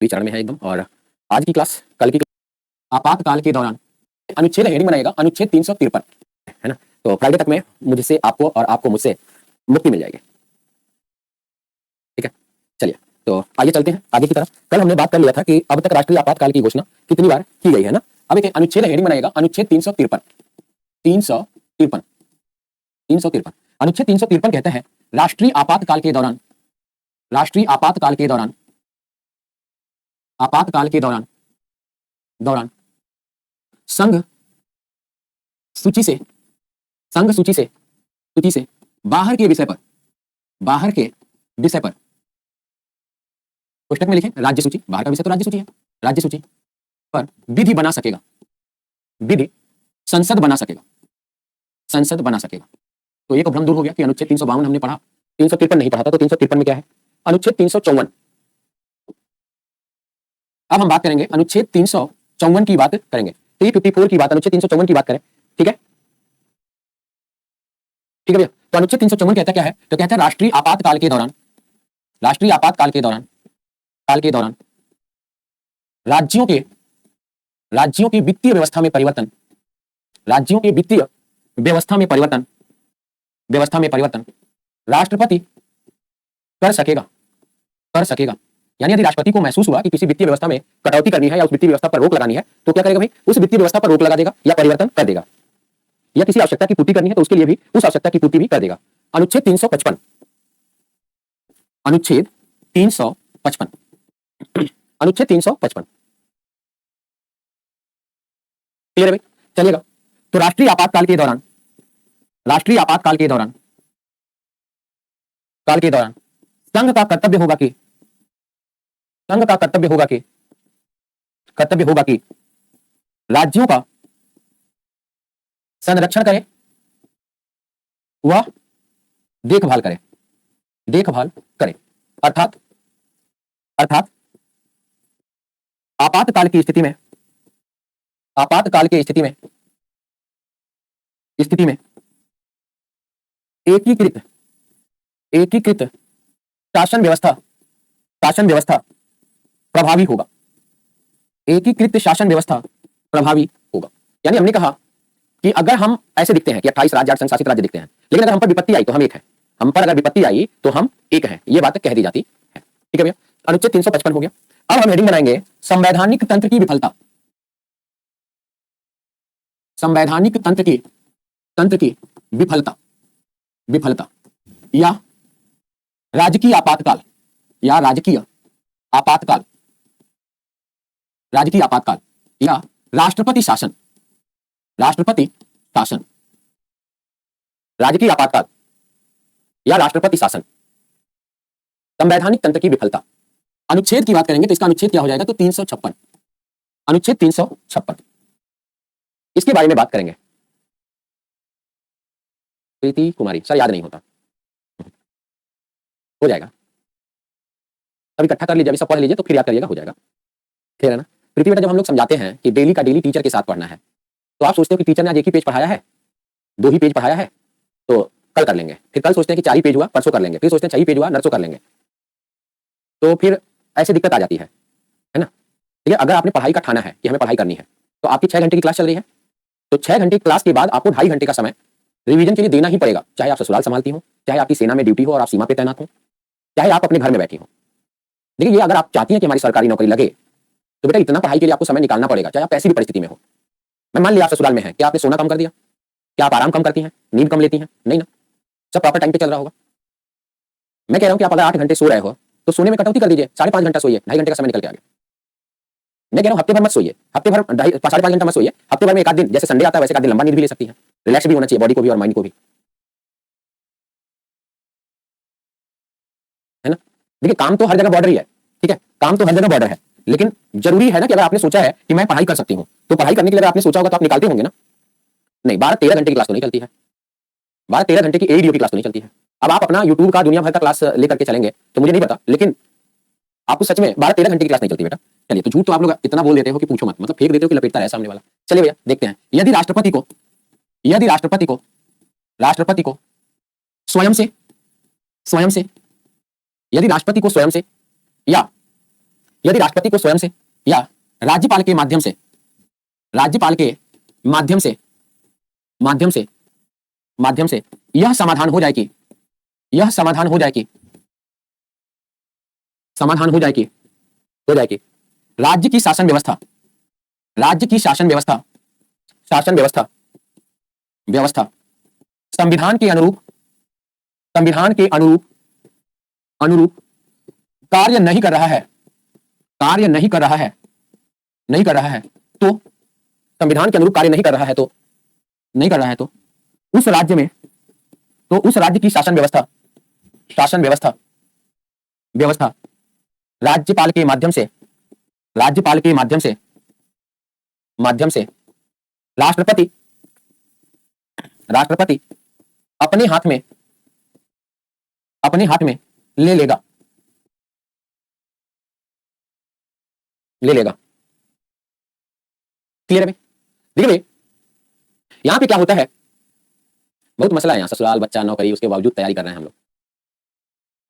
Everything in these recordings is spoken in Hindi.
चरण में है एकदम। और आज की क्लास कल की आपातकाल के दौरान अनुच्छेद हेडिंग बनाएगा अनुच्छेद 353, है ना। तो फ्राइडे तक में मुझसे आपको और आपको मुझसे मुक्ति मिल जाएगी, ठीक है। चलिए तो आइए चलते हैं आगे की तरफ। कल हमने बात कर लिया था कि अब तक राष्ट्रीय आपातकाल की घोषणा कितनी बार की गई है ना। अब एक अनुच्छेद हेडिंग बनाएगा अनुच्छेद 353। 353 353 अनुच्छेद 353 कहता है राष्ट्रीय आपातकाल के दौरान, राष्ट्रीय आपातकाल के दौरान, आपातकाल के दौरान संघ सूची से, संघ सूची से बाहर के विषय पर, बाहर के विषय पर पुस्तक में लिखें राज्य सूची, बाहर का विषय तो राज्य सूची है, राज्य सूची पर विधि बना सकेगा, विधि संसद बना सकेगा, संसद बना सकेगा। तो एक भ्रम दूर हो गया कि अनुच्छेद 352 हमने पढ़ा, 353 नहीं पढ़ा था। तो 353 में क्या है? अनुच्छेद 354। अब हम बात करेंगे अनुच्छेद 354 की बात करेंगे, 354 की बात, अनुच्छेद 354 की बात करें, ठीक है, ठीक है भैया। तो अनुच्छेद 354 कहता क्या है? तो कहता है राष्ट्रीय आपातकाल के दौरान, राष्ट्रीय आपातकाल के दौरान, काल के दौरान राज्यों की वित्तीय व्यवस्था में परिवर्तन, राज्यों की वित्तीय व्यवस्था में परिवर्तन, व्यवस्था में परिवर्तन राष्ट्रपति कर सकेगा, कर सकेगा। यानी यदि राष्ट्रपति को महसूस हुआ कि किसी वित्तीय व्यवस्था में कटौती करनी है या उस वित्तीय व्यवस्था पर रोक लगानी है, तो क्या करेगा भाई? उस वित्तीय व्यवस्था पर रोक लगा देगा या परिवर्तन कर देगा। या किसी आवश्यकता की पूर्ति करनी है तो उसके लिए भी उस आवश्यकता की पूर्ति भी कर देगा। अनुच्छेद 355, अनुच्छेद 355, अनुच्छेद 355 क्लियर है भाई? चलिएगा। तो राष्ट्रीय आपातकाल के दौरान, राष्ट्रीय आपातकाल के दौरान, काल के दौरान संघ का कर्तव्य होगा कि, संघ का कर्तव्य होगा कि, कर्तव्य होगा कि राज्यों का संरक्षण करे, वह देखभाल करे, देखभाल करे। अर्थात, अर्थात आपातकाल की स्थिति में, आपातकाल की स्थिति में, स्थिति में एकीकृत, एकीकृत शासन व्यवस्था, शासन व्यवस्था प्रभावी होगा, एकीकृत शासन व्यवस्था प्रभावी होगा। यानी हमने कहा कि अगर हम ऐसे दिखते हैं कि 28 राज्य संघ शासित राज्य दिखते हैं, लेकिन अगर हम पर विपत्ति आई तो हम एक है, हम पर अगर विपत्ति आई तो हम एक है, ये बात कह दी जाती है, ठीक है भैया। अनुच्छेद 355 हो गया। अब हम हेडिंग बनाएंगे संवैधानिक तंत्र की विफलता, संवैधानिक तंत्र की विफलता, विफलता या राजकीय आपातकाल, या राजकीय आपातकाल, राजकीय आपातकाल या राष्ट्रपति शासन, राष्ट्रपति शासन, राजकीय आपातकाल या राष्ट्रपति शासन, संवैधानिक तंत्र की विफलता। अनुच्छेद की बात करेंगे तो इसका अनुच्छेद क्या हो जाएगा? तो 356, अनुच्छेद 356, इसके बारे में बात करेंगे। प्रीति कुमारी, सर याद नहीं होता, हो जाएगा, सब इकट्ठा कर लीजिए, अभी सब पढ़ लीजिए तो फिर याद करिएगा, हो जाएगा, ठीक है ना। प्रीति बेटा, जब हम लोग समझाते हैं कि डेली का डेली टीचर के साथ पढ़ना है, तो आप सोचते हो कि टीचर ने आज एक ही पेज पढ़ाया है, 2 ही पेज पढ़ाया है, तो कल कर लेंगे, फिर कल सोचते हैं कि 4 ही पेज हुआ, परसों कर लेंगे, फिर सोचते हैं 6 ही पेज हुआ, नरसों कर लेंगे, तो फिर ऐसे दिक्कत आ जाती है ना। ठीक है, अगर आपने पढ़ाई का ठाना है कि हमें पढ़ाई करनी है, तो आपकी 6 घंटे की क्लास चल रही है, तो 6 घंटे की क्लास के बाद आपको 2.5 घंटे का समय रिवीजन के लिए देना ही पड़ेगा, चाहे आप ससुराल संभालती हो, चाहे आपकी सेना में ड्यूटी हो और आप सीमा पे तैनात हो, चाहे आप अपने घर में बैठी हो। देखिए, ये अगर आप चाहती हैं कि हमारी सरकारी नौकरी लगे, तो बेटा इतना पढ़ाई के लिए आपको समय निकालना पड़ेगा, चाहे आप ऐसी भी परिस्थिति में हो। मैं मान लिया आप ससुराल में हैं, क्या आपने सोना कम कर दिया? क्या आप आराम कम करती हैं? नींद कम लेती हैं? नहीं ना, सब प्रॉपर टाइम पे चल रहा होगा। मैं कह रहा हूं कि आप अगर 8 घंटे सो रहे हो तो सोने में कटौती कर दीजिए, 5.5 घंटा सोइए, 2.5 घंटे का समय निकल के आ गया। मैं कह रहा हूं हफ्ते भर मत सोइए, हफ्ते भर 5.5 घंटा मत सोइए, हफ्ते भर में एक आध दिन, जैसे संडे आता है वैसे एक आध दिन लंबा नींद भी ले सकती हैं, रिलैक्स भी होना चाहिए बॉडी को भी और माइंड को भी, है ना। देखिए, काम तो हर जगह बॉर्डर ही है, ठीक है, काम तो हर जगह बॉर्डर है, लेकिन जरूरी है ना कि अगर आपने सोचा है कि मैं पढ़ाई कर सकती हूँ, तो पढ़ाई करने के लिए अगर आपने सोचा होगा तो आप निकालते होंगे ना। नहीं, 12-13 घंटे की क्लास तो नहीं चलती है, 12-13 घंटे की एक वीडियो की क्लास तो नहीं चलती है। अब आप अपना यूट्यूब का दुनिया भर का क्लास लेकर के चलेंगे तो मुझे नहीं पता, लेकिन आपको सच में 12-13 घंटे की क्लास नहीं चलती बेटा। चलिए, तो झूठ तो आप लोग इतना बोल देते हो कि पूछो मत, मतलब फेंक देते हो कि लपेटता है सामने वाला। चलिए भैया देखते हैं, यदि राष्ट्रपति को, यदि राष्ट्रपति को, राष्ट्रपति को स्वयं से, स्वयं से, यदि राष्ट्रपति को स्वयं से या यदि राष्ट्रपति को स्वयं से या राज्यपाल के माध्यम से, राज्यपाल के माध्यम से माध्यम से माध्यम से यह समाधान हो जाए कि, यह समाधान हो जाए कि, समाधान हो जाए कि, राज्य की शासन व्यवस्था, राज्य की शासन व्यवस्था, शासन व्यवस्था व्यवस्था संविधान के अनुरूप, संविधान के अनुरूप अनुरूप कार्य नहीं कर रहा है, कार्य नहीं कर रहा है, नहीं कर रहा है, तो संविधान के अनुरूप कार्य नहीं कर रहा है, तो नहीं कर रहा है, तो उस राज्य में, तो उस राज्य की शासन व्यवस्था, शासन व्यवस्था व्यवस्था राज्यपाल के माध्यम से, राज्यपाल के माध्यम से, माध्यम से राष्ट्रपति, राष्ट्रपति अपने हाथ में, अपने हाथ में ले लेगा, ले लेगा। क्लियर है भाई? देखिए भाई, यहां पे क्या होता है, बहुत मसला है यहाँ, ससुराल, बच्चा, नौकरी, उसके बावजूद तैयारी कर रहे हैं हम लोग।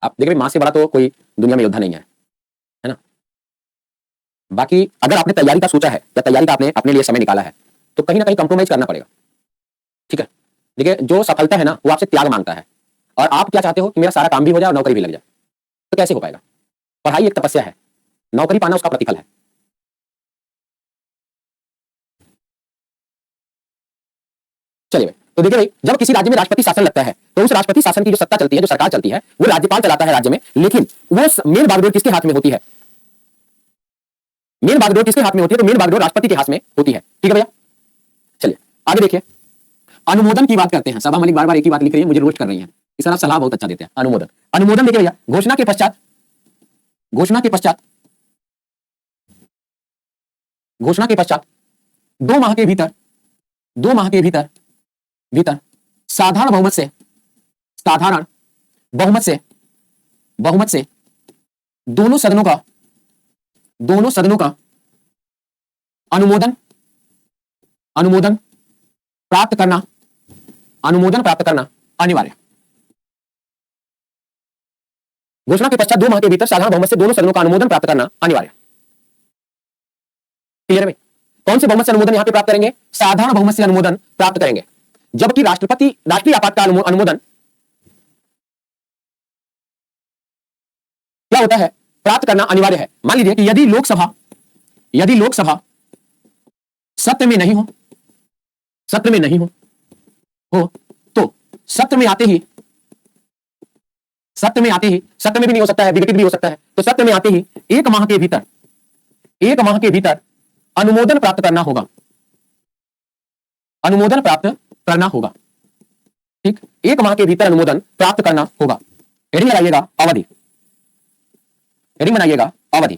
आप देखिए मां से बड़ा तो कोई दुनिया में योद्धा नहीं है ना। बाकी अगर आपने तैयारी का सोचा है या तैयारी का आपने अपने लिए समय निकाला है, तो कहीं ना कहीं कंप्रोमाइज करना पड़ेगा। ठीक है, देखिए जो सफलता है ना वो आपसे त्याग मांगता है, और आप क्या चाहते हो कि मेरा सारा काम भी हो जाए और नौकरी भी लग जाए, तो कैसे हो पाएगा? पढ़ाई एक तपस्या है, नौकरी पाना उसका प्रतिफल है। चलिए भाई, तो देखिए भाई, जब किसी राज्य में राष्ट्रपति शासन लगता है तो उस राष्ट्रपति शासन की जो सत्ता चलती है, जो सरकार चलती है, वो राज्यपाल चलाता है राज्य में, लेकिन वो मेन बागडोर किसके हाथ में होती है? मेन बागडोर किसके हाथ में होती है? तो मेन बागडोर राष्ट्रपति के हाथ में होती है। ठीक है भैया, चलिए आगे देखिए, अनुमोदन की बात करते हैं। सभा मलिक बार बार एक ही बात लिख रही है, मुझे रोस्ट कर रही है। इस तरह सलाह बहुत अच्छा देते हैं। अनुमोदन, अनुमोदन देखिए भैया, घोषणा के पश्चात, घोषणा के पश्चात, घोषणा के पश्चात 2 माह के भीतर, 2 माह के भीतर भीतर साधारण बहुमत से, साधारण बहुमत से, बहुमत से दोनों सदनों का, दोनों सदनों का अनुमोदन, अनुमोदन प्राप्त करना, अनुमोदन प्राप्त करना अनिवार्य। घोषणा के पश्चात 2 माह के भीतर साधारण बहुमत से दोनों सदनों का अनुमोदन प्राप्त करना अनिवार्य। क्लियर है भाई? कौन से बहुमत से अनुमोदन यहां पे प्राप्त करेंगे? साधारण बहुमत से अनुमोदन प्राप्त करेंगे। जबकि राष्ट्रपति, राष्ट्रीय आपातकाल अनुमोदन क्या होता है? प्राप्त करना अनिवार्य है। मान लीजिए कि यदि लोकसभा, यदि लोकसभा सत्र में नहीं हो, सत्र में नहीं हो तो सत्र में आते ही, सत्र में आते ही, सत्र में भी नहीं हो सकता है, विघटित भी हो सकता है, तो सत्र में आते ही 1 माह के भीतर, 1 माह के भीतर अनुमोदन प्राप्त करना होगा, अनुमोदन प्राप्त करना होगा। ठीक, 1 माह के भीतर अनुमोदन प्राप्त करना होगा। हेडिंग लगाइएगा अवधि, हेडिंग बनाइएगा अवधि,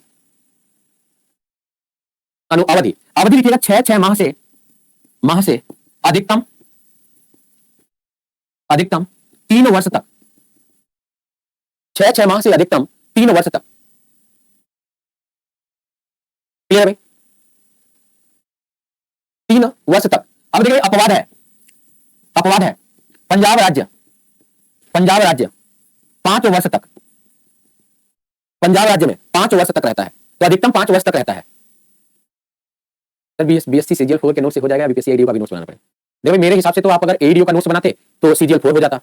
अवधि, अवधि लिखिएगा 6 माह से, माह से अधिकतम, अधिकतम 3 वर्ष तक, 6 माह से अधिकतम 3 वर्ष तक। क्लियर भाई? 3 वर्ष तक। अब देखिए अपवाद है, अपवाद है। पंजाब राज्य, पंजाब राज्य 5 वर्ष तक, पंजाब राज्य में 5 वर्ष तक रहता है, तो अधिकतम 5 वर्ष तक रहता है। सर बीएससी सीजीएल 4 के नोट से हो जाएगा, बीपीएससी एडीओ का भी नोट्स बनाना पड़ेगा। देखो मेरे हिसाब से तो आप अगर एडीओ का नोट्स बनाते तो सीजीएल 4 हो जाता,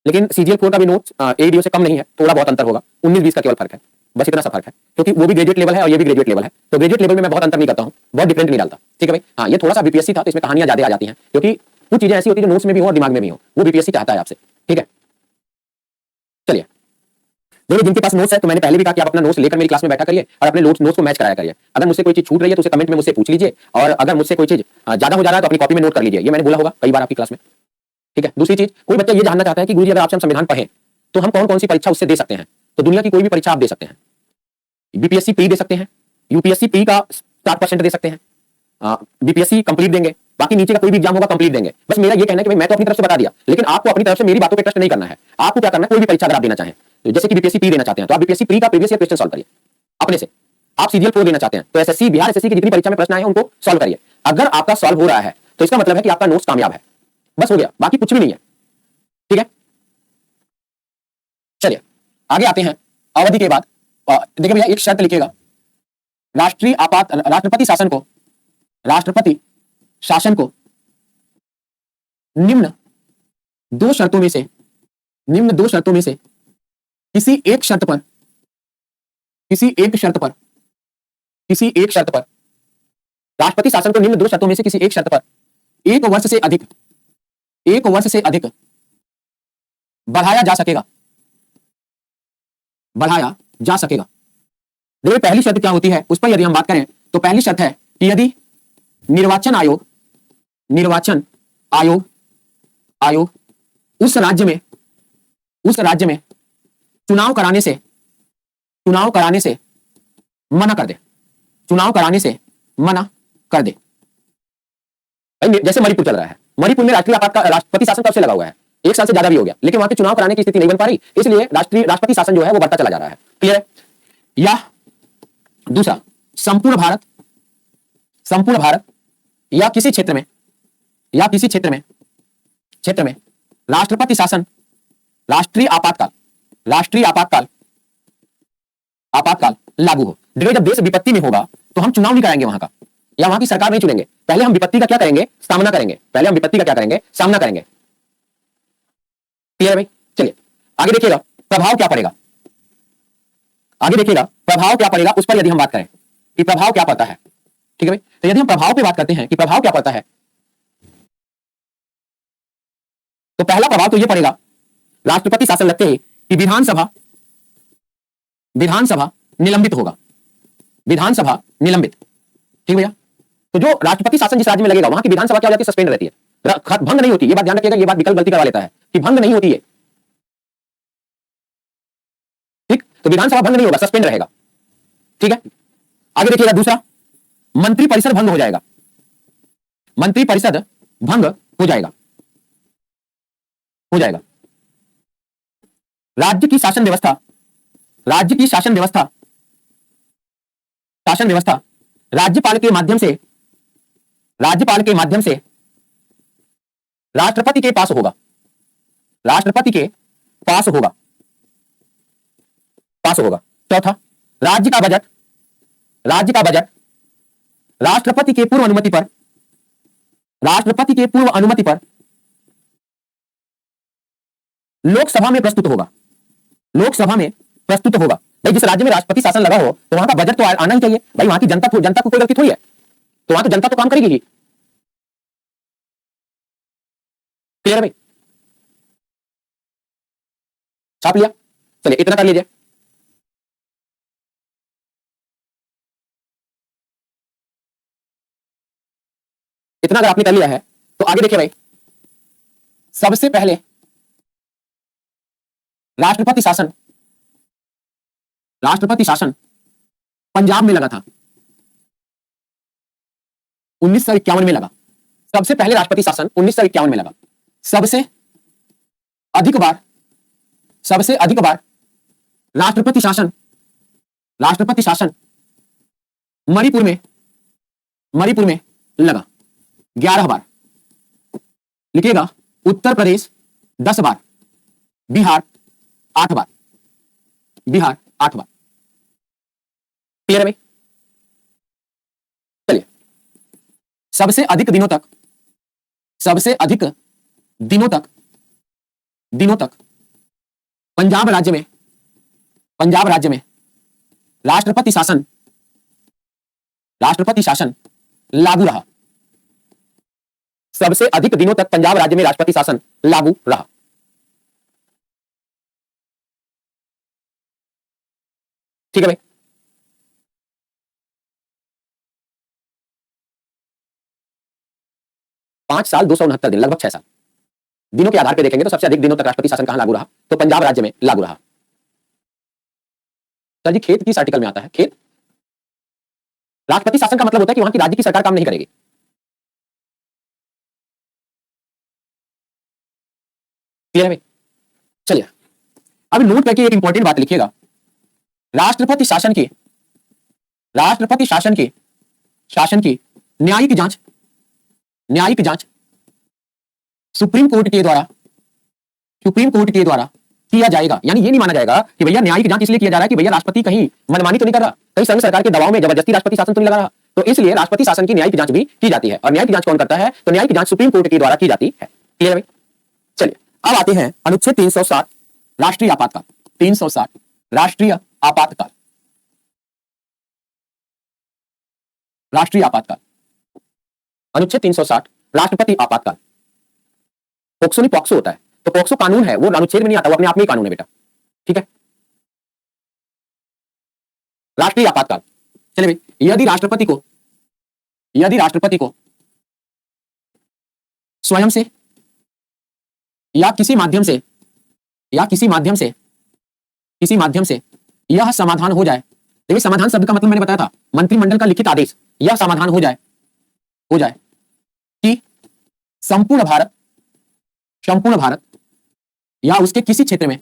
लेकिन सीजीएल 4 का भी नोट्स एडीओ से कम नहीं है, थोड़ा बहुत अंतर होगा, 19-20 का केवल फर्क है, बस इतना सा फर्क है, क्योंकि वो भी ग्रेजुएट लेवल है और ये भी ग्रेजुएट लेवल है, तो ग्रेजुएट लेवल में मैं बहुत अंतर नहीं करता हूं, बहुत डिफरेंट नहीं डालता। ठीक है भाई? हाँ, ये थोड़ा सा बीपीएससी था तो इसमें कहानियां ज्यादा आ जाती हैं, क्योंकि कुछ चीजें ऐसी होती है जो नोट्स में भी हो और दिमाग में भी हो, वो बीपीएससी चाहता है आपसे। ठीक है, चलिए देखिए, जिनके पास नोट्स है तो मैंने पहले भी कहा कि आप अपना नोट्स लेकर मेरी क्लास में बैठा करिए और अपने नोट्स को मैच कराया करिए। अगर मुझसे कोई चीज छूट रही है तो उसे कमेंट में मुझसे पूछ लीजिए, और अगर मुझसे कोई चीज ज्यादा हो जा रहा है तो अपनी कॉपी में नोट कर लीजिए। ये मैंने बोला होगा कई बार आपकी क्लास में। ठीक है, दूसरी चीज, कोई बच्चा ये जानना चाहता है कि गुरुजी अगर आपसे हम संविधान पढ़ें तो हम कौन कौन सी परीक्षा उससे दे सकते हैं, तो दुनिया की कोई भी परीक्षा आप दे सकते हैं। बीपीएससी प्री दे सकते हैं, यूपीएससी प्री का 60% दे सकते हैं, बीपीएससी कंप्लीट देंगे, बाकी नीचे का कोई भी एग्जाम होगा कंप्लीट देंगे। बस मेरा ये कहना है कि भाई मैं तो अपनी तरफ से बता दिया, लेकिन आपको अपनी तरफ से मेरी बातों पे ट्रस्ट नहीं करना है। आपको क्या करना है, कोई भी परीक्षा अगर आप देना चाहें, तो जैसे कि बीपीएससी प्री देना चाहते हैं तो आप बीपीएससी प्री का प्रीवियस ईयर क्वेश्चन सॉल्व करिए अपने से। आप सीजीएल 4 देना चाहते हैं तो एसएससी, बिहार एसएससी की जितनी परीक्षा में प्रश्न आए हैं उनको सॉल्व करिए। अगर आपका सॉल्व हो रहा है तो इसका मतलब है कि आपका नोट्स कामयाब है, बस हो गया, बाकी कुछ भी नहीं है। ठीक है, चलिए आगे आते हैं। अवधि के बाद देखिए भैया, एक शर्त लिखिएगा, राष्ट्रपति शासन को निम्न दो शर्तों में से किसी एक शर्त पर राष्ट्रपति शासन को निम्न दो शर्तों में से किसी एक शर्त पर एक वर्ष से अधिक बढ़ाया जा सकेगा। देखिए पहली शर्त क्या होती है उस पर यदि हम बात करें तो पहली शर्त है कि यदि निर्वाचन आयोग उस राज्य में चुनाव कराने से मना कर दे। जैसे मणिपुर चल रहा है, मणिपुर में राष्ट्रपति शासन कब से लगा हुआ है, 1 साल से ज्यादा भी हो गया, लेकिन वहां पे चुनाव कराने की स्थिति नहीं बन पा रही, इसलिए राष्ट्रपति शासन जो है वो बढ़ता चला जा रहा है। क्लियर है? या दूसरा, संपूर्ण भारत या किसी क्षेत्र में राष्ट्रपति शासन राष्ट्रीय आपातकाल लागू हो। देखिए जब देश विपत्ति में होगा तो हम चुनाव नहीं कराएंगे वहां का, या वहां की सरकार नहीं चुनेंगे, पहले हम विपत्ति का क्या करेंगे, सामना करेंगे। क्लियर है भाई? चलिए आगे देखिएगा प्रभाव क्या पड़ेगा, उस पर यदि हम बात करें कि प्रभाव क्या पड़ता है। ठीक है भाई? तो यदि हम प्रभाव पे बात करते हैं कि प्रभाव क्या पड़ता है, तो पहला प्रभाव तो यह पड़ेगा राष्ट्रपति शासन लगते ही कि विधानसभा निलंबित होगा। ठीक भैया? तो जो राष्ट्रपति शासन जिस राज्य में लगेगा वहां की विधानसभा क्या हो जाती है, सस्पेंड रहती है, भंग नहीं होती। ये बात ध्यान रखिएगा, ये बात विकल्प गलती करवा लेता है कि भंग नहीं होती है। ठीक? तो विधानसभा भंग नहीं होगा, सस्पेंड रहेगा। ठीक है? आगे देखिएगा दूसरा, मंत्री परिषद भंग हो जाएगा। राज्य की शासन व्यवस्था राज्यपाल के माध्यम से राष्ट्रपति के पास होगा। चौथा, राज्य का बजट राष्ट्रपति के पूर्व अनुमति पर लोकसभा में प्रस्तुत होगा। भाई जिस राज्य में राष्ट्रपति शासन लगा हो तो वहां का बजट तो आना ही चाहिए। भाई वहां की जनता को कोई गलती थोड़ी है, तो वहां तो जनता तो काम करेगी ही। क्लियर है भाई? छाप लिया? चलिए इतना कर लीजिए। इतना अगर आपने कर लिया है तो आगे देखिए भाई, सबसे पहले राष्ट्रपति शासन पंजाब में लगा था, 1951 में लगा। सबसे पहले राष्ट्रपति शासन 1951 में लगा। सबसे अधिक बार राष्ट्रपति शासन मणिपुर में लगा, 11 बार। लिखिएगा, उत्तर प्रदेश 10 बार, बिहार 8 बार। क्लियर है भाई? चलिए, सबसे अधिक दिनों तक पंजाब राज्य में राष्ट्रपति शासन लागू रहा। सबसे अधिक दिनों तक पंजाब राज्य में राष्ट्रपति शासन लागू रहा। ठीक है भाई? पांच साल 269 दिन, लगभग 6 साल। दिनों के आधार पर देखेंगे तो सबसे अधिक दिनों तक राष्ट्रपति शासन कहां लागू रहा, तो पंजाब राज्य में लागू रहा। सर जी खेत किस आर्टिकल में आता है? खेत राष्ट्रपति शासन का मतलब होता है कि वहां की राज्य की सरकार काम नहीं करेगी। क्लियर है भाई? चलिए अब नोट करके एक इंपॉर्टेंट बात लिखिएगा। राष्ट्रपति शासन की न्यायिक जांच सुप्रीम कोर्ट के द्वारा किया जाएगा। यानी ये नहीं माना जाएगा कि भैया न्यायिक जांच इसलिए किया जा रहा है कि भैया राष्ट्रपति कहीं मनमानी तो नहीं कर रहा, कहीं संघ सरकार के दबाव में जबरदस्ती राष्ट्रपति शासन तो नहीं लगा रहा, तो इसलिए राष्ट्रपति शासन की न्यायिक जांच भी की जाती है। और न्यायिक जांच कौन करता है? तो न्यायिक जांच सुप्रीम कोर्ट के द्वारा की जाती है। क्लियर है भाई? चलिए अब आते हैं अनुच्छेद 360 राष्ट्रीय आपातकाल। 360 राष्ट्रीय आपातकाल। राष्ट्रीय आपातकाल अनुच्छेद 360 राष्ट्रपति आपातकाल। पोक्सो नहीं पॉक्सो होता है, तो पॉक्सो कानून है, वो अनुच्छेद में नहीं आता, वो अपने आप में ही कानून है बेटा। ठीक है, राष्ट्रीय आपातकाल। चलिए भाई, यदि राष्ट्रपति को स्वयं से या किसी माध्यम से यह समाधान हो जाए। देखिए समाधान शब्द का मतलब मैंने बताया था, मंत्रिमंडल का लिखित आदेश, यह समाधान हो जाए कि संपूर्ण भारत या उसके किसी क्षेत्र में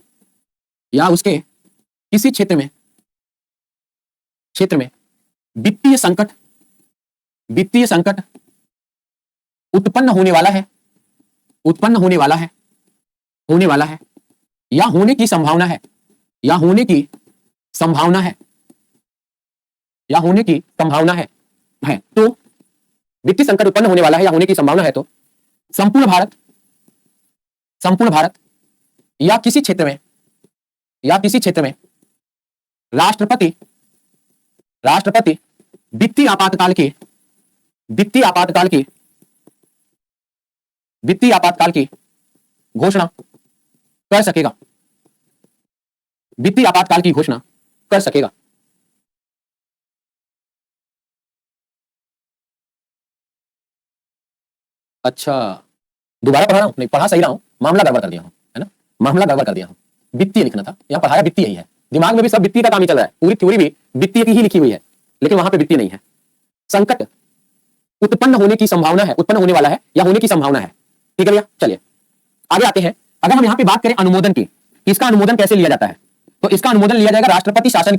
वित्तीय संकट उत्पन्न होने वाला है या होने की संभावना है तो वित्तीय संकट उत्पन्न होने वाला है या होने की संभावना है तो संपूर्ण भारत या किसी क्षेत्र में राष्ट्रपति वित्तीय आपातकाल की घोषणा कर सकेगा। वित्तीय आपातकाल की घोषणा कर सकेगा। अच्छा, दोबारा पढ़ा रहा हूं? नहीं, पढ़ा सही रहा हूं, मामला गड़बड़ कर दिया हूं, है ना, मामला गड़बड़ कर दिया हूं। वित्तीय लिखना था, यहां पढ़ाया वित्तीय ही है। दिमाग में भी सब वित्तीय का काम ही चल रहा है, पूरी थ्योरी भी वित्तीय की ही लिखी हुई है, लेकिन वहां पे वित्तीय नहीं है। संकट उत्पन्न होने की संभावना है, उत्पन्न होने वाला है या होने की संभावना है। ठीक है भैया, चलिए आगे आते हैं। अगर हम यहां पे बात करें अनुमोदन की, इसका अनुमोदन कैसे लिया जाता है, तो इसका अनुमोदन लिया जाएगा राष्ट्रपति शासन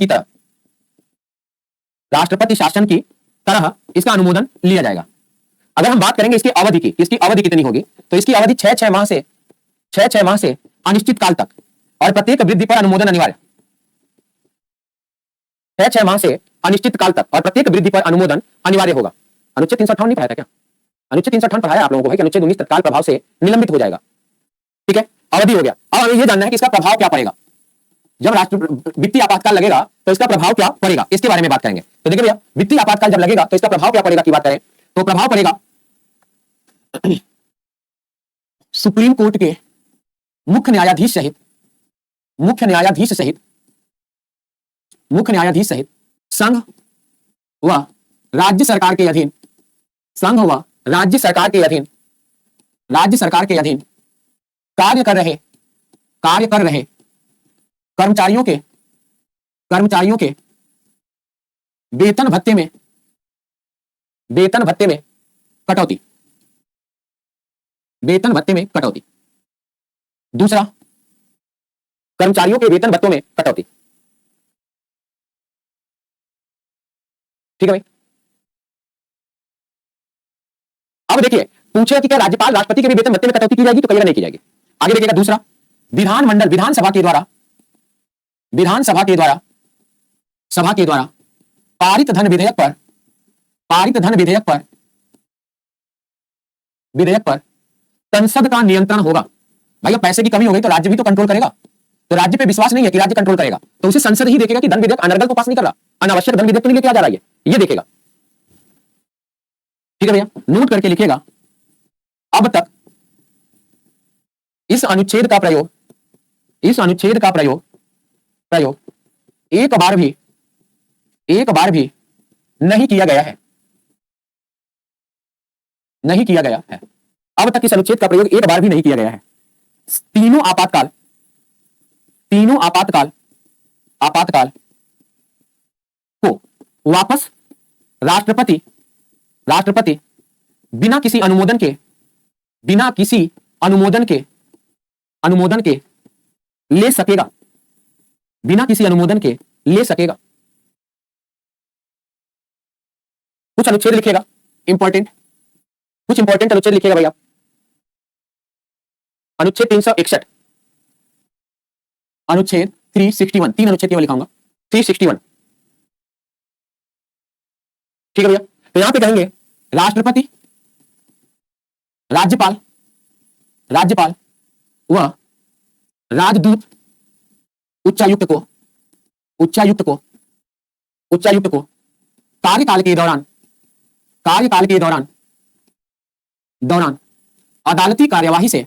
की तरह। इसका अनुमोदन लिया जाएगा। अगर हम बात करेंगे इसकी अवधि की, इसकी अवधि कितनी होगी, तो इसकी अवधि 6 माह से अनिश्चित काल तक, और प्रत्येक वृद्धि पर अनुमोदन अनिवार्य। 6 माह से अनिश्चित काल तक और प्रत्येक वृद्धि पर अनुमोदन अनिवार्य होगा। अनुच्छेद 358 नहीं पढ़ाया था क्या? अनुच्छेद 358 पढ़ाया आप लोगों को भाई कि अनुच्छेद 19 तत्काल प्रभाव से निलंबित हो जाएगा। ठीक है, अवधि हो गया। अब हमें यह जानना है कि इसका प्रभाव क्या पड़ेगा। जब वित्तीय आपातकाल लगेगा तो इसका प्रभाव क्या पड़ेगा, इसके बारे में बात करेंगे। तो देखिए भैया, वित्तीय आपातकाल जब लगेगा तो इसका प्रभाव क्या पड़ेगा की बात करें तो प्रभाव पड़ेगा सुप्रीम कोर्ट के मुख्य न्यायाधीश सहित संघ व राज्य सरकार के अधीन कार्य कर रहे कर्मचारियों के वेतन भत्ते में कटौती। दूसरा, कर्मचारियों के वेतन भत्तों में कटौती। ठीक है भाई, अब देखिए पूछे कि क्या राज्यपाल राष्ट्रपति के भी वेतन भत्ते में कटौती की जाएगी, तो कहिएगा नहीं की जाएगी। आगे देखिएगा दूसरा, विधानसभा के द्वारा पारित धन विधेयक पर संसद का नियंत्रण होगा। भाई अब पैसे की कमी हो गई तो राज्य भी तो कंट्रोल करेगा, तो राज्य पे विश्वास नहीं है कि राज्य कंट्रोल करेगा, तो उसे संसद ही देखेगा कि धन विधेयक अनर्गल तो पास नहीं कर रहा, अनावश्यक धन विधेयक तो नहीं लेके आ जा रहा है, ये देखेगा। ठीक है भैया, नोट करके लिखिएगा। अब तक इस अनुच्छेद का प्रयोग एक बार भी नहीं किया गया है। अब तक इस अनुच्छेद का प्रयोग एक बार भी नहीं किया गया है। तीनों आपातकाल को वापस राष्ट्रपति बिना किसी अनुमोदन के ले सकेगा। कुछ अनुच्छेद लिखेगा इंपॉर्टेंट, अनुच्छेद लिखेगा भाई आप। अनुच्छेद 361, अनुच्छेद 361, 3 अनुच्छेद केवल लिखाऊंगा। 361 ठीक है भैया। तो यहां पे कहेंगे राष्ट्रपति, राज्यपाल, राज्यपाल व राजदूत उच्चायुक्त को, उच्चायुक्त को, उच्चायुक्त को कार्यकाल के दौरान, कार्यकाल के दौरान, दौरान अदालती कार्यवाही से,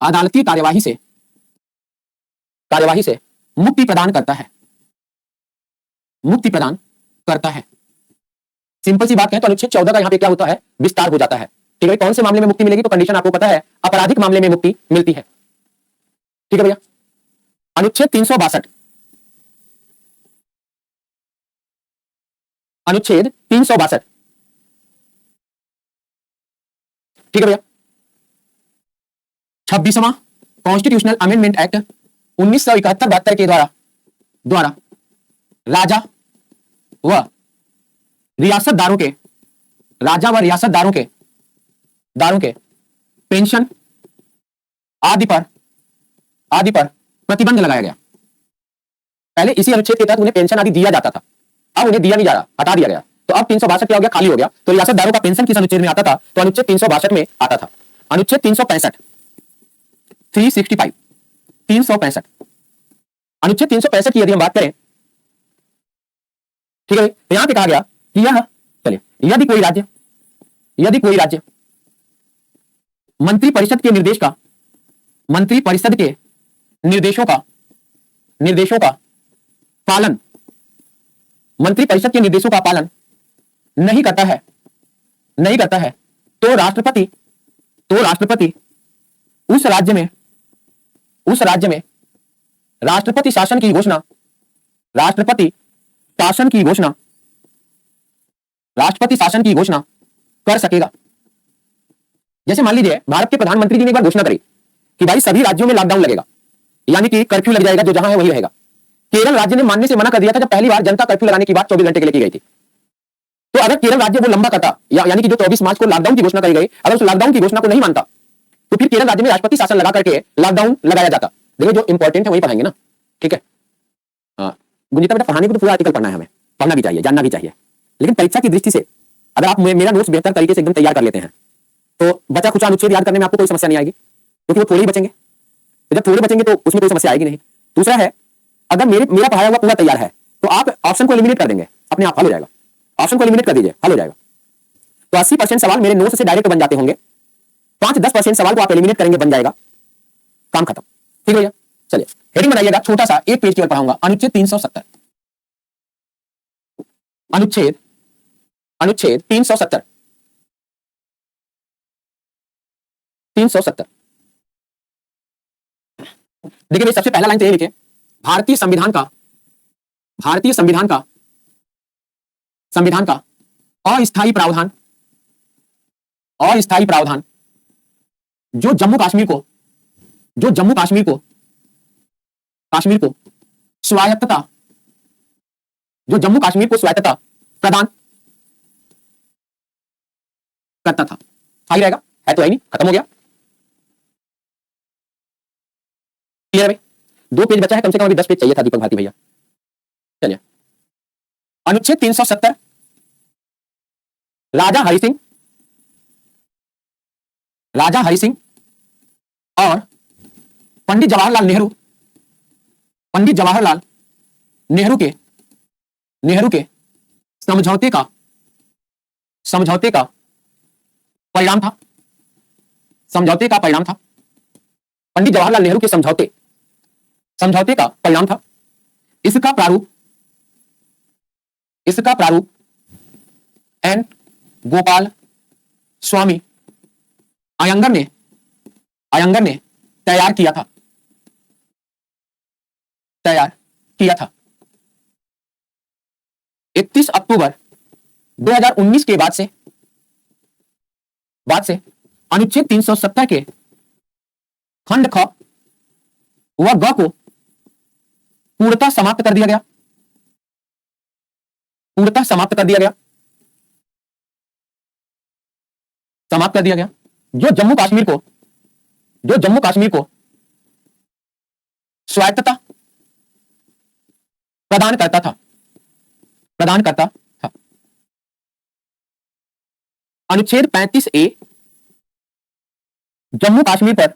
अदालती कार्यवाही से, कार्यवाही से मुक्ति प्रदान करता है, मुक्ति प्रदान करता है। सिंपल सी बात कहें तो अनुच्छेद 14 का यहां पे क्या होता है, विस्तार हो जाता है। ठीक है, कौन से मामले में मुक्ति मिलेगी, तो कंडीशन आपको पता है, आपराधिक मामले में मुक्ति मिलती है। ठीक है भैया। अनुच्छेद 362, अनुच्छेद 362, ठीक है भैया। 26वां कॉन्स्टिट्यूशनल अमेंडमेंट एक्ट 1971-72 के द्वारा राजा व रियासतदारों के, राजा व रियासतदारों के, दारों के पेंशन आदि पर, आदि पर प्रतिबंध लगाया गया। पहले इसी अनुच्छेद के तहत उन्हें पेंशन आदि दिया जाता था, अब उन्हें दिया नहीं जा रहा, हटा दिया गया। तो अब 362 क्या हो गया, खाली हो गया। तो रियासतदारों का पेंशन किस अनुच्छेद में आता था, तो अनुच्छेद 362 में आता था। अनुच्छेद 365, 365, 365, अनुच्छेद 365 की यदि हम बात करें, ठीक है, तो यहां पे कहा गया कि यह, चलिए, यदि कोई राज्य, यदि कोई राज्य मंत्री परिषद के निर्देश का, मंत्री परिषद के निर्देशों का, निर्देशों का पालन, मंत्री परिषद के निर्देशों का पालन नहीं करता है, नहीं करता है, तो राष्ट्रपति, तो राष्ट्रपति उस राज्य में, उस राज्य में राष्ट्रपति शासन की घोषणा, राष्ट्रपति शासन की घोषणा, राष्ट्रपति शासन की घोषणा कर सकेगा। जैसे मान लीजिए भारत के प्रधानमंत्री जी ने एक बार घोषणा करी कि भाई सभी राज्यों में लॉकडाउन लगेगा, यानी कि कर्फ्यू लग जाएगा, जो जहां है वही रहेगा। केरल राज्य ने मानने से मना कर दिया था जब पहली बार जनता कर्फ्यू लगाने की बात 24 घंटे के लिए की गई थी। तो अगर केरल राज्य वो लंबा करता, यानी कि जो 24 मार्च को लॉकडाउन की घोषणा करी गई, अगर उस लॉकडाउन की घोषणा को नहीं मानता, तो फिर केरल राज्य में राष्ट्रपति शासन लगा करके लॉकडाउन लगाया जाता। देखिए जो इंपॉर्टेंट है वही पढ़ाएंगे ना, ठीक है। गुंजिता बेटा, पढ़ाने को तो पूरा आर्टिकल पढ़ना है, हमें पढ़ना भी चाहिए, जानना भी चाहिए, लेकिन परीक्षा की दृष्टि से अगर आप मेरा नोट्स बेहतर तरीके से एकदम तैयार कर लेते हैं तो बचा खुचा अनुच्छेद याद करने में आपको कोई समस्या नहीं आएगी, क्योंकि वो थोड़े ही बचेंगे। तो जब थोड़े बचेंगे तो उसमें कोई समस्या आएगी नहीं। दूसरा है, अगर मेरा पढ़ाया हुआ पूरा तैयार है तो आप ऑप्शन को एलिमिनेट कर देंगे, अपने आप हल हो जाएगा। ऑप्शन को एलिमिनेट कर दीजिए, हल हो जाएगा। तो 80% सवाल मेरे नोट्स से डायरेक्ट बन जाते होंगे, 5-10% सवाल को आप एलिमिनेट करेंगे, बन जाएगा, काम खत्म। ठीक है भैया, चलिए हेडिंग बनाइएगा, छोटा सा एक पेज केवल पढ़ाऊंगा। अनुच्छेद 370, अनुच्छेद, अनुच्छेद 370, 370। देखिए सबसे पहला लाइन तो ये लिखे, भारतीय संविधान का, भारतीय संविधान का, संविधान का अस्थायी प्रावधान, अस्थायी प्रावधान जो जम्मू कश्मीर को, जो जम्मू कश्मीर को, कश्मीर को स्वायत्तता, जो जम्मू कश्मीर को स्वायत्तता प्रदान करता था। सही रहेगा, है तो है नहीं, खत्म हो गया। क्लियर है भाई, 2 पेज बचा है, कम से कम अभी 10 पेज चाहिए था दीपक भारती भैया। चलिए अनुच्छेद 370, राजा हरि सिंह, राजा हरि सिंह और पंडित जवाहरलाल नेहरू, पंडित जवाहरलाल नेहरू के, नेहरू के समझौते का, समझौते का परिणाम था, समझौते का परिणाम था, पंडित जवाहरलाल नेहरू के समझौते, समझौते का परिणाम था। इसका प्रारूप, इसका प्रारूप एन गोपाल स्वामी अयंगर ने, अयंगर ने तैयार किया था, तैयार किया था। 31 अक्टूबर 2019 के बाद से, अनुच्छेद 370 के खंड ख व ग को पूर्णतः समाप्त कर दिया गया, पूर्णतः समाप्त कर दिया गया, समाप्त कर दिया गया। जो जम्मू कश्मीर को, जो जम्मू कश्मीर को स्वायत्तता प्रदान करता था, प्रदान करता अनुच्छेद 35A जम्मू कश्मीर पर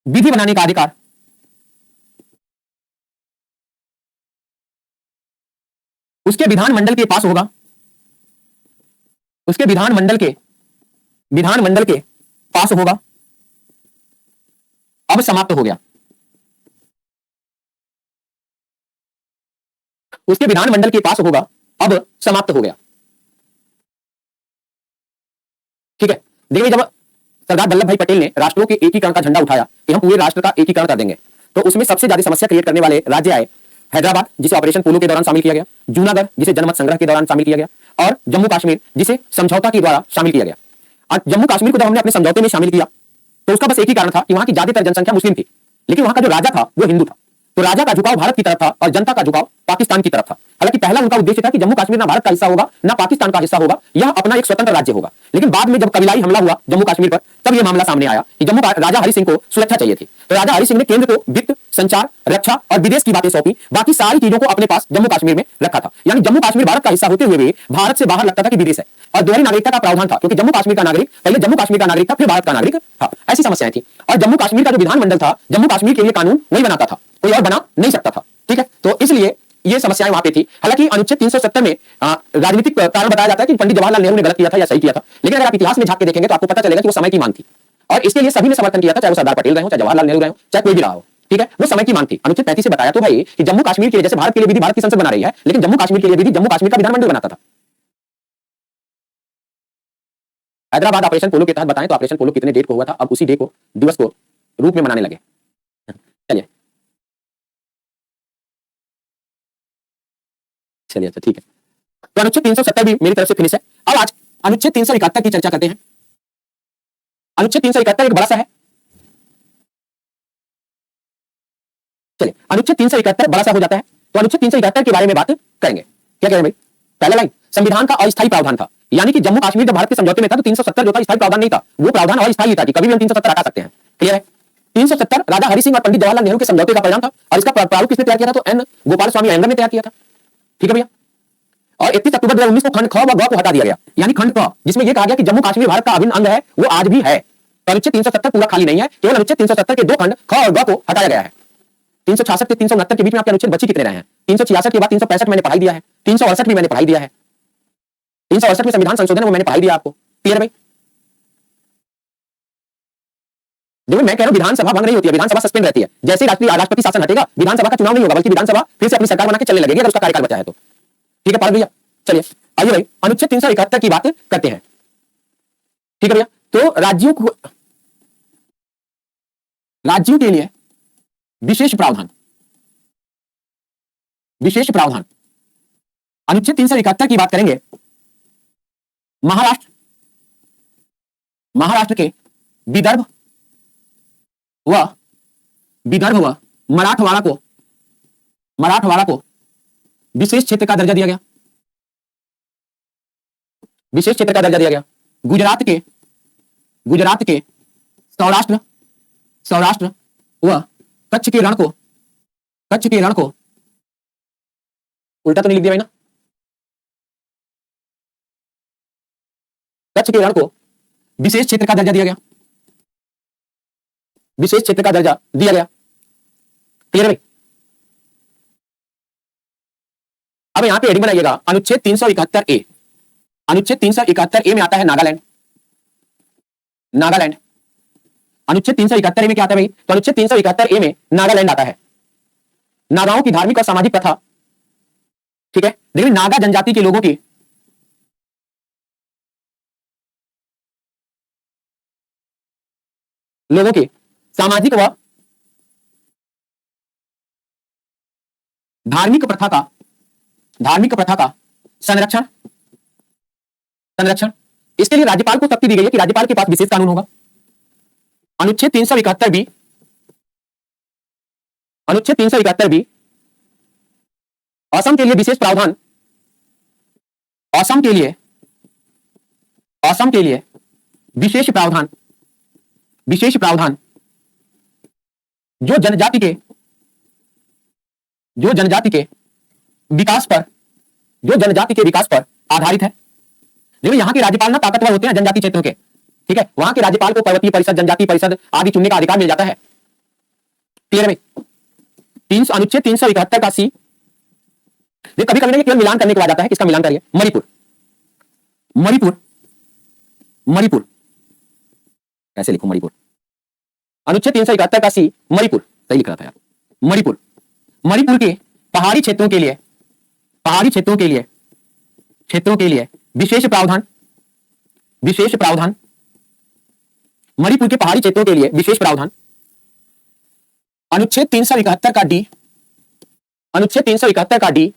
विधि बनाने का अधिकार उसके विधानमंडल के पास होगा, उसके विधानमंडल के पास होगा, अब समाप्त हो गया। उसके विधानमंडल के पास होगा, अब समाप्त हो गया। ठीक है, देखिए जब सरदार वल्लभ भाई पटेल ने राष्ट्रों के एकीकरण का झंडा उठाया कि हम पूरे राष्ट्र का एकीकरण कर देंगे, तो उसमें सबसे ज्यादा समस्या क्रिएट करने वाले राज्य आए हैदराबाद, जिसे ऑपरेशन पोलो के दौरान शामिल किया गया, जूनागढ़ जिसे जनमत संग्रह के दौरान शामिल किया गया, और जम्मू कश्मीर जिसे समझौता के द्वारा शामिल किया गया। और जम्मू कश्मीर को जब हमने अपने समझौते में शामिल किया तो उसका बस एक ही कारण था कि वहां की ज्यादातर जनसंख्या मुस्लिम थी, लेकिन वहां का जो राजा था वो हिंदू था। तो राजा का झुकाव भारत की तरफ था और जनता का झुकाव पाकिस्तान की तरफ था। हालांकि पहला उनका उद्देश्य था कि जम्मू कश्मीर ना भारत का हिस्सा होगा ना पाकिस्तान का हिस्सा होगा, यह अपना एक स्वतंत्र राज्य होगा। लेकिन बाद में जब कबीलाई हमला हुआ जम्मू कश्मीर पर, तब यह मामला सामने आया कि राजा हरि सिंह को सुरक्षा चाहिए थी। तो राजा हरि सिंह ने केंद्र को वित्त, संचार, रक्षा और विदेश की बातें सौंपी, बाकी सारी चीजों को अपने पास जम्मू कश्मीर में रखा था। यानी जम्मू कश्मीर भारत का हिस्सा होते हुए भी भारत से बाहर लगता था कि विदेश है, और दोहरी नागरिकता का प्रावधान था, क्योंकि जम्मू कश्मीर का नागरिक पहले जम्मू कश्मीर का नागरिक था, फिर भारत का नागरिक था। ऐसी समस्याएं थी। और जम्मू कश्मीर का जो विधानमंडल था, जम्मू कश्मीर के लिए कानून वही बनाता था, कोई और बना नहीं सकता था। ठीक है, तो इसलिए ये समस्याएं वहां पे थी। हालांकि अनुच्छेद 370 में राजनीतिक कारण बताया जाता है कि पंडित जवाहरलाल नेहरू ने गलत किया था या सही किया था, लेकिन अगर आप इतिहास में झांक के देखेंगे तो आपको पता चलेगा कि वो समय की मांग थी, और इसके लिए सभी ने समर्थन किया था, चाहे वो सरदार पटेल रहे हो, चाहे जवाहरलाल नेहरू रहे हो, चाहे कोई भी रहा हो। ठीक है, वो समय की मांग थी। अनुच्छेद 35 से बताया तो भाई कि जम्मू कश्मीर के लिए, जैसे भारत के लिए विधि भारत की संसद बना रही है, लेकिन जम्मू कश्मीर के लिए विधि जम्मू कश्मीर का विधानमंडल बनाता था। हैदराबाद ऑपरेशन पोलो के तहत बताएं तो ऑपरेशन पोलो कितने डेट को हुआ था? अब उसी डे को, दिवस को रूप में मनाने लगे। चलिए अच्छा ठीक है, तो अनुच्छेद 370 भी मेरी तरफ से फिनिश है। अब आज अनुच्छेद 371 की चर्चा करते हैं। अनुच्छेद 371 एक बड़ा सा है। चलिए, अनुच्छेद 371 बड़ा सा हो जाता है, तो अनुच्छेद 371 के बारे में बात करेंगे। क्या कह रहे हैं भाई? पहला लाइन, संविधान का अस्थायी प्रावधान था, यानी कि जम्मू कश्मीर जब भारत के समझौते में था तो 370 जो था स्थायी प्रावधान नहीं था, वो प्रावधान अस्थायी था कि कभी भी हम 370 हटा सकते हैं। क्लियर है? 370 राजा हरि सिंह और पंडित जवाहरलाल नेहरू के समझौते का परिणाम था, और इसका प्रारूप किसने तैयार किया था? तो एन गोपाल स्वामी अयंगर ने तैयार किया था। ठीक है भैया, और 31 अक्टूबर 2019 को खंड ख व ग को हटा दिया गया, यानी खंड क, जिसमें यह कहा गया कि जम्मू कश्मीर भारत का अभिन्न अंग है, वो आज भी है। तो अनुच्छेद 370 पूरा खाली नहीं है, केवल अनुच्छेद 370 के दो खंड ख और ग को हटाया गया है। 366 से 369 के बीच में आपके अनुच्छेद बचे कितने रहे हैं? 366 के बाद 365 मैंने पढ़ाई दिया है, 368 भी मैंने पढ़ाई दिया है, 368 में संविधान संशोधन वो मैंने पढ़ाई दिया आपको। क्लियर भाई? देखो मैं कह रहा हूं विधानसभा भंग नहीं होती है, विधानसभा सस्पेंड रहती है। जैसे राष्ट्रपति शासन हटेगा, विधानसभा का चुनाव नहीं होगा, बल्कि विधानसभा फिर से अपनी सरकार बना के चलने लगेगी अगर उसका कार्यकाल बचा है तो। ठीक है पाल भैया, चलिए आइए भाई अनुच्छेद 371 की बात करते हैं। ठीक है भैया, तो राज्यों के लिए विशेष प्रावधान, विशेष प्रावधान अनुच्छेद 371 की बात करेंगे। महाराष्ट्र के विदर्भ व मराठवाड़ा को विशेष क्षेत्र का दर्जा दिया गया, विशेष क्षेत्र का दर्जा दिया गया। गुजरात के सौराष्ट्र व कच्छ के रण को उल्टा तो नहीं लिख दिया भाई ना? कच्छ के रण को विशेष क्षेत्र का दर्जा दिया गया, विशेष क्षेत्र का दर्जा दिया गया। क्लियर भाई? अब यहां पे हेडिंग बनाइएगा अनुच्छेद 371 ए। अनुच्छेद 371 ए में आता है नागालैंड। अनुच्छेद 371 ए में क्या आता है भाई? तो अनुच्छेद 371 ए में नागालैंड आता है। नागाओं की धार्मिक और सामाजिक प्रथा, ठीक है, देखिए नागा जनजाति के लोगों की सामाजिक व धार्मिक प्रथा का संरक्षण, इसके लिए राज्यपाल को शक्ति दी गई है कि राज्यपाल के पास विशेष कानून होगा। अनुच्छेद 371 भी असम के लिए विशेष प्रावधान, असम के लिए विशेष प्रावधान जो जनजाति के विकास पर आधारित है। देखो यहाँ के राज्यपाल ना ताकतवर होते हैं जनजाति क्षेत्रों के, ठीक है, वहां के राज्यपाल को पर्वतीय परिषद, जनजाति परिषद आदि चुनने का अधिकार मिल जाता है। क्लियर है भाई? अनुच्छेद 371 का सी। कभी कभी ना केवल मिलान करने के बाद आता है, किसका मिलान करिए? मणिपुर, मणिपुर, मणिपुर कैसे लिखूं? मणिपुर, अनुच्छेद 371 का सी, मणिपुर सही लिख रहा था यार। मणिपुर, मणिपुर के पहाड़ी क्षेत्रों के लिए, पहाड़ी क्षेत्रों के लिए, क्षेत्रों के लिए विशेष प्रावधान, विशेष प्रावधान, मणिपुर के पहाड़ी क्षेत्रों के लिए विशेष प्रावधान। अनुच्छेद 371 का डी, अनुच्छेद 371 का डी,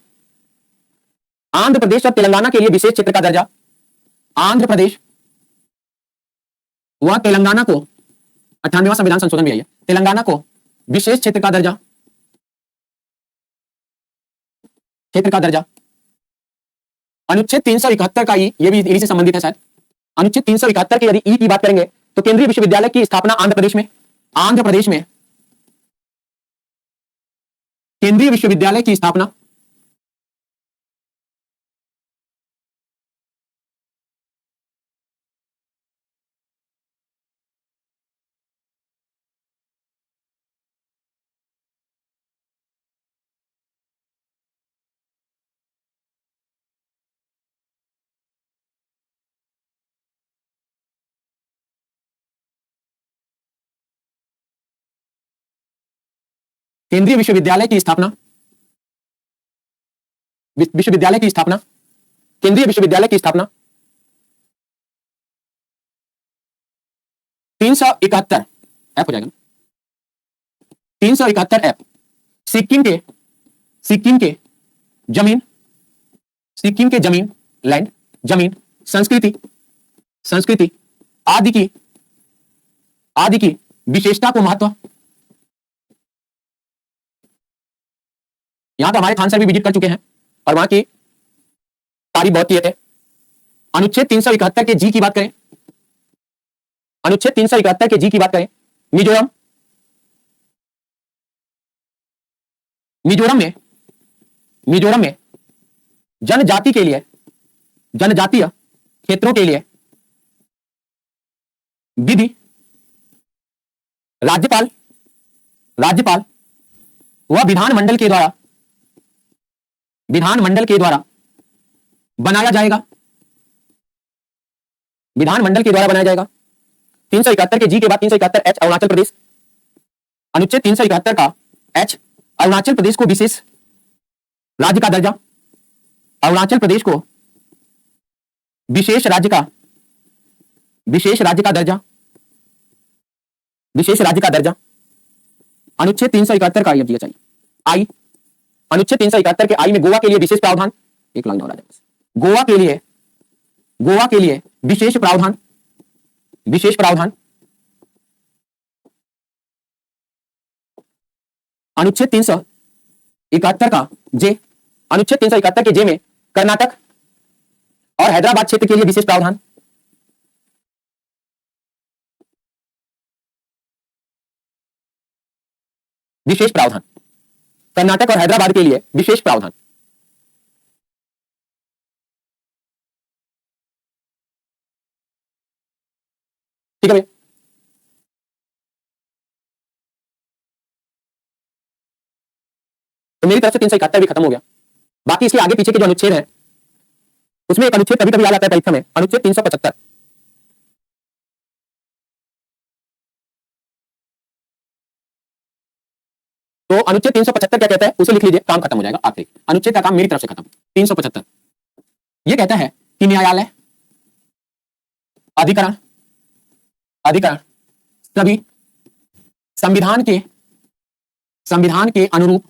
आंध्र प्रदेश और तेलंगाना के लिए विशेष क्षेत्र का दर्जा। आंध्र प्रदेश व तेलंगाना को, 98वां संविधान संशोधन भी है, तेलंगाना को विशेष क्षेत्र का दर्जा, क्षेत्र का दर्जा। अनुच्छेद 371 का ई, ये भी इसी से संबंधित है शायद। अनुच्छेद 371 के यदि ई की बात करेंगे तो केंद्रीय विश्वविद्यालय की स्थापना आंध्र प्रदेश में, आंध्र प्रदेश में केंद्रीय विश्वविद्यालय की स्थापना, केंद्रीय विश्वविद्यालय की स्थापना, विश्वविद्यालय की स्थापना, केंद्रीय विश्वविद्यालय की स्थापना। 371 एफ हो जाएगा, 371 एफ। सिक्किम के, सिक्किम के जमीन, सिक्किम के जमीन, लैंड, जमीन, संस्कृति, संस्कृति आदि की, आदि की विशेषता को महत्व। यहां तो हमारे खान सर भी विजिट कर चुके हैं और वहां की तारीफ बहुत किए थे। अनुच्छेद 371 के जी की बात करें, अनुच्छेद 371 के जी की बात करें, मिजोरम, मिजोरम में, मिजोरम में जनजाति के लिए, जनजातीय क्षेत्रों के लिए विधि, राज्यपाल, राज्यपाल व विधानमंडल के द्वारा, विधानमंडल के द्वारा बनाया जाएगा, विधानमंडल के द्वारा बनाया जाएगा। 371 के जी के बाद 371 एच, अरुणाचल प्रदेश। अनुच्छेद 371 का एच, अरुणाचल प्रदेश को विशेष राज्य का दर्जा, अरुणाचल प्रदेश को विशेष राज्य का, विशेष राज्य का दर्जा, विशेष राज्य का दर्जा। अनुच्छेद 371 का ये चाहिए आई, अनुच्छेद 371 के आई में गोवा के लिए विशेष प्रावधान, एक लाइन और आ जाएगा, गोवा के लिए, गोवा के लिए विशेष प्रावधान, विशेष प्रावधान। अनुच्छेद 371 का जे, अनुच्छेद 371 के जे में कर्नाटक और हैदराबाद क्षेत्र के लिए विशेष प्रावधान। विशेष प्रावधान, कर्नाटक और हैदराबाद के लिए विशेष प्रावधान। ठीक है भैया, तो मेरी तरफ से 371 भी खत्म हो गया। बाकी इसके आगे पीछे के जो अनुच्छेद है उसमें एक अनुच्छेद कभी कभी आ जाता है परीक्षा में, अनुच्छेद 375। तो अनुच्छेद 375 क्या कहता है उसे लिख लीजिए, काम खत्म हो जाएगा। आखिरी अनुच्छेद का काम मेरी तरफ से खत्म। 375 ये कहता है कि न्यायालय, अधिकरण, अधिकरण सभी संविधान के, संविधान के अनुरूप,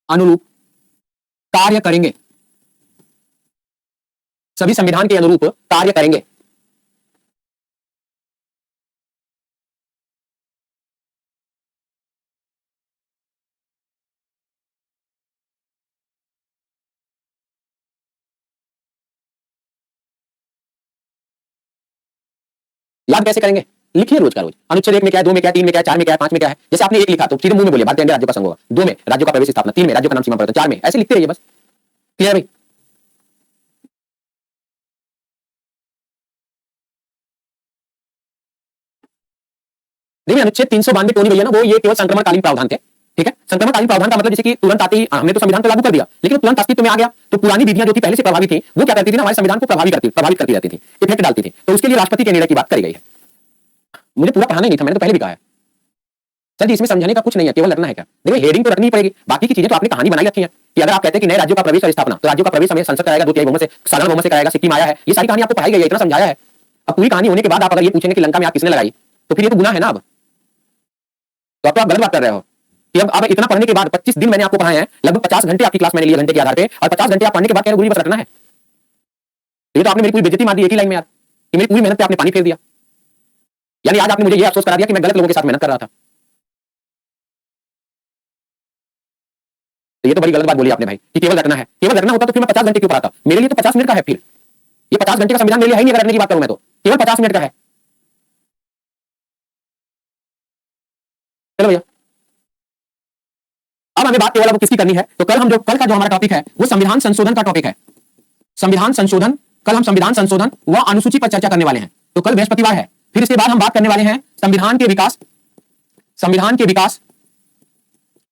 अनुरूप कार्य करेंगे, सभी संविधान के अनुरूप कार्य करेंगे। याद कैसे करेंगे? लिखिए रोज का रोज। अनुच्छेद 1 में क्या है, 2 में क्या है, 3 में क्या है, 4 में क्या है, 5 में क्या है। जैसे आपने 1 लिखा तो सीधे मुंह में बोलिए, भारतीय राज्यों का संघ होगा। 2 में राज्यों का प्रवेश स्थापना, 3 में राज्यों का नाम सीमा परिवर्तन, 4 में ऐसे लिखते रहिए बस। क्लियर भाई? देखिए अनुच्छेद 392 टोनी भैया ना, वो ये केवल संक्रमणकालीन प्रावधान थे। ठीक है, संक्रमणकालीन प्रावधान का मतलब जैसे कि तुरंत आते ही हमने तो संविधान को लागू कर दिया, लेकिन तुरंत अस्तित्व में आ गया, तो पुरानी विधियां जो थी पहले से प्रभावी थी, वो क्या करती थी ना, हमारे संविधान को प्रभावित करती रहती थी, इफेक्ट डालती थी। तो उसके लिए राष्ट्रपति के निर्णय की बात करी गई है। मुझे पूरा पढ़ाना ही नहीं था, मैंने तो पहले भी कहा है सर जी, इसमें समझाने का कुछ नहीं है, केवल रटना है क्या। देखिए हेडिंग तो रखनी ही पड़ेगी, बाकी की चीजें तो आपने कहानी बनाई रखी है कि अगर आप कहते हैं कि नए राज्यों का प्रवेश और स्थापना, तो राज्यों का प्रवेश हमें संसद कराएगा, 2/3 बहुमत से, साधारण बहुमत से कराएगा, सिक्किम आया है, ये सारी कहानी आपको पढ़ाई गई है, इतना समझाया है। अब पूरी कहानी होने के बाद आप अगर ये पूछेंगे कि लंका में आग किसने लगाई, तो फिर ये तो गुनाह है ना। अब तो आप गलत बात कर रहे हो कि अब इतना पढ़ने के बाद 25 दिन मैंने आपको पढ़ाए हैं, लगभग 50 घंटे आपकी क्लास मैंने लिए घंटे के आधार पे, और 50 घंटे आप पढ़ने के बाद कह रहे हो गुरु बस रटना है। ये तो आपने मेरी पूरी बेइज्जती मार दी एक ही लाइन में यार, कि मेरी पूरी मेहनत पे आपने पानी फेर दिया। यानी आज आपने मुझे ये अफसोस करा दिया कि मैं गलत लोगों के साथ मेहनत कर रहा था। तो ये तो बड़ी गलत बात बोली आपने भाई कि केवल रटना है। केवल रटना होता तो फिर मैं 50 घंटे क्यों पढ़ाता, मेरे लिए तो 50 मिनट का है। फिर ये 50 घंटे का संविधान मेरे लिए है ही नहीं, अगर रटने की बात करूं मैं तो केवल 50 मिनट का है। चलो भैया, अब हमें बात केवल अब किसकी करनी है, तो कल का जो हमारा टॉपिक है वो संविधान संशोधन का टॉपिक है। संविधान संशोधन, कल हम संविधान संशोधन व अनुसूची पर चर्चा करने वाले हैं। तो कल बृहस्पतिवार है, फिर इसके बाद हम बात करने वाले हैं संविधान के विकास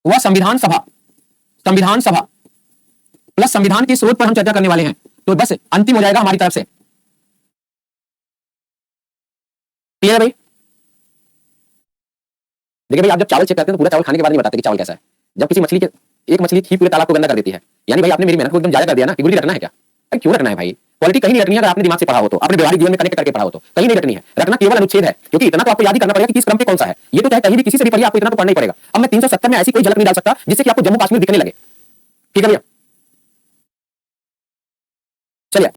व संविधान सभा प्लस संविधान के स्रोत पर हम चर्चा करने वाले हैं। तो बस अंतिम हो जाएगा हमारी तरफ से। क्लियर है भाई। देखिए भाई, आप जब चावल चेक करते हैं तो पूरा चावल खाने के बाद नहीं बताते कि चावल कैसा है। जब किसी मछली के एक मछली ही पूरे तालाब को गंदा कर देती है, यानी भाई आपने मेरी मेहनत को एकदम जाया कर दिया ना कि गुरुजी रखना है क्या। भाई क्यों रखना है भाई, क्वालिटी कहीं नहीं रखनी है। अगर आपने दिमाग से पढ़ा हो तो, अपने व्यवहारिक जीवन में कनेक्ट करके पढ़ा हो तो कहीं नहीं रखनी है। रखना केवल अनुच्छेद है, क्योंकि इतना तो आपको याद ही करना पड़ेगा कि किस क्रम पे कौन सा है। ये तो चाहे कहीं भी किसी से भी पढ़िए, आपको इतना तो पढ़ना ही पड़ेगा। अब मैं 370 में ऐसी कोई झलक नहीं डाल सकता जिससे कि आपको जम्मू कश्मीर दिखने लगे। ठीक है भैया, चलिए।